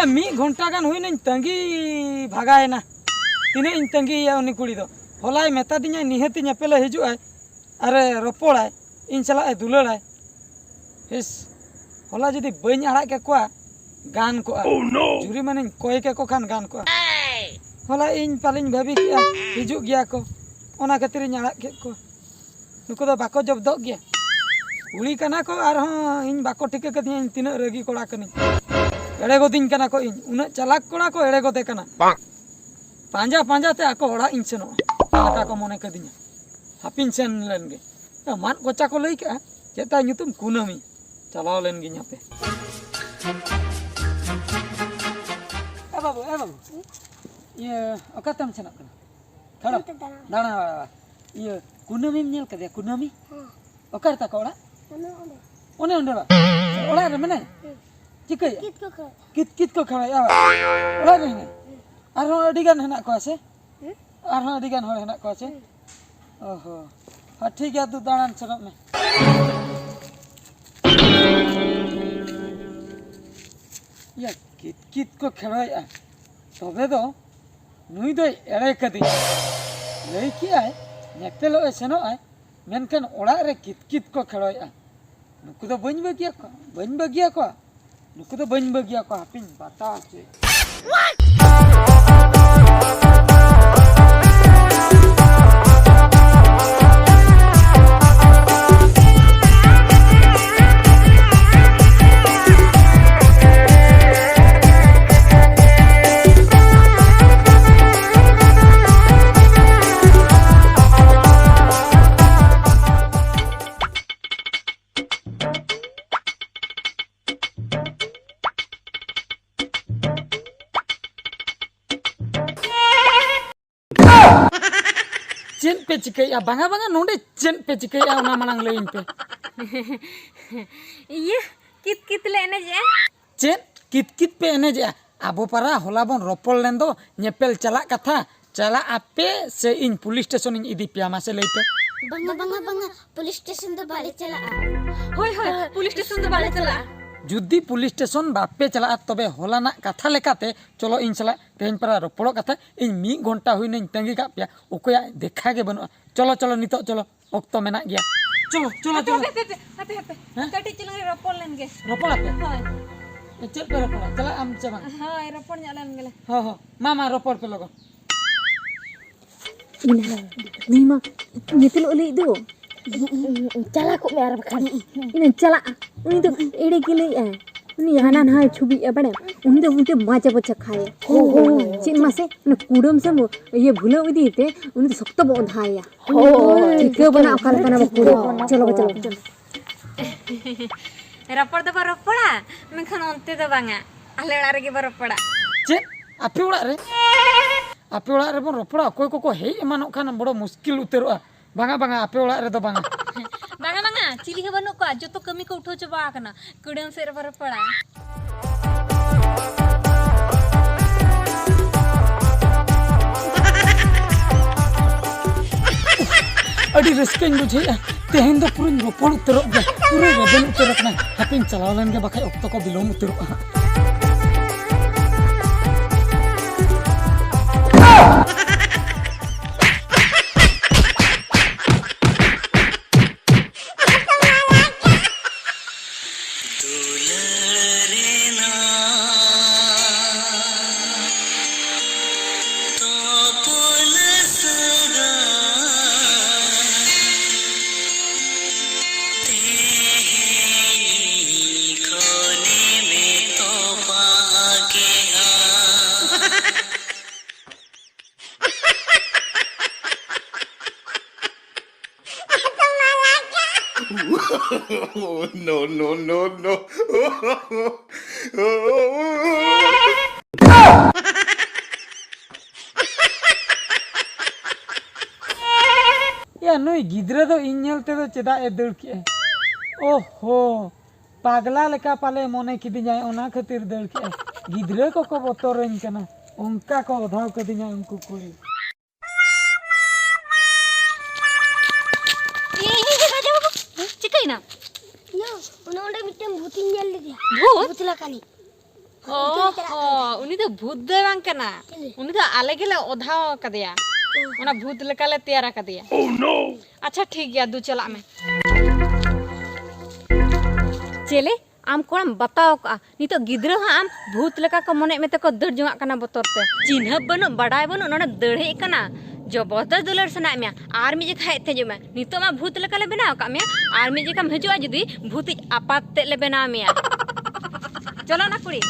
या मी घंटा गान हुई नहीं तंगी भागायना तीना इन तंगी या उनी कुड़ी दो होला मेता दिया निहती पेले हिजू आय अरे रोपड़ाय इन चला दुलड़ाय हिस होला जुदी बई आड़ा के कोआ गान को जुरी माने कोई के को खान गान को होला इन पालिन भाभी के हिजू गया को ओना खातिर इन आड़ा के को नुको दो बाको जब दो गया उड़ी कना को आर हां इन बाको ठिके कदिया इन तीना रगी कोड़ा कनी एड़े गोदिन कना को इन उना चलाक कोड़ा को एड़े गोते कना पांजा पांजा ते आको ओड़ा इन सेनो लका को मने कदिया हापिन सेन लेन गे मान कोचा को लई का चेता nyutum कुनमी चलाव लेन गे यहाँ पे ए बाबू ये ओकातम सेना कना थोड़ा दाना ये कुनमी नेल कदे कुनमी ओकार ता कोड़ा ओने ओंडे बा ओड़ा रे मने चिकई कित को खड़ा या ओड़ा रे ने आरो अडिगान हना को आसे आरो अडिगान होड़ हना को आसे ओहो हा ठीक है तू दानान चरम में या कित को खड़ा या तबे दो नुई दो एड़े कदी लई की आय नेपेलो सेनो आय मेनकन ओड़ा रे कित को खड़ा या नुकु दो बन बगिया को नुकु दो बन बगिया को हापिन बाता छे चेन पे चिकैया बांगा बांगा नोंडे चेन पे चिकैया उना मानंग लेइन पे ये कित ले एने जे चेन कित पे एने जे आबो पारा होला बन रोपल लेन दो नेपेल चला कथा चला आपे से इन पुलिस स्टेशन इन इदी पिया मासे लेते बांगा पुलिस स्टेशन तो बाड़े चला होय पुलिस स्टेशन तो बाड़े चला जुदी पुलिस स्टेशन बापे चला तबे होला ना कथा लेकाते चलो इन चला तेन पारा रोपड़ो कथा इन मी घंटा हुई नहीं तंगी का पिया ओकोया देखा के बनो चलो नितो चलो ओक्तो मेना गया चलो हपे कटी चलो रोपड़ लेन गे रोपड़ पे होय चल पे रोपड़ चला आम चमा हाय रोपड़ न्यालन गेले हो मामा रोपड़ पे लगो नीमा नितिल ओली दो चला को मेरा बखान इन चला उनी तो एड़े के लिए है उनी हाना ना छुबी बड़े उनते माचा बच्चा खाए चिन मासे न कुडम से ये भूले उदी ते उनी तो सख्त बंधाया ठीक बना अकाल बना कुडो चलो रोपड़ दो रोपड़ा मेखन अंते दो बांगा आले ओड़ा रे के रोपड़ा चे आपे ओड़ा रे बन रोपड़ा कोई को हे एमानो खान बड़ो मुश्किल उतरवा बांगा आपे ओड़ा रे दो बांगा चिली के बनु को जो तो कमी को उठो चबा कना कुडम से रोपड़ा अड़ी रस्केन बुझे तेहन दो पूरा रोपड़ उतरो पूरा रबन उतरकना हापिन चलावलन के बखाय ओक्तो को बिलोम उतरो No. या नुई गिद्रे दो इन्यलते दो चेदा ए दड़ के ओहो पागला लेका पाले मने किदिया ओना खातिर दड़ के गिद्रे को बतरन कना उनका को अधाव कदिया उनको कुड़ी चिकैना यो उनोंडे मिटम भूतिन जल दिया भूत लकानी ओ उनी तो भूत दे बांग कना उनी तो आले गेले ओधाव कदिया ओना भूत लेकाले तैयार कदिया अच्छा ठीक गया दू चला में चले आम कोम बताओ का नितो गिद्र आम भूत लेका को मने में तको दड़ जोंगा कना बतर ते चिन्ह बनो बडाय बनो नोने दड़े कना जबरदस्त दुलर सना में आर मी जे खाए थे जो मैं नितो मा भूत लेका ले बनाओ का में आर मी जे कम हजो जुदी भूत आपात ते ले बना में चलो ना कुड़ी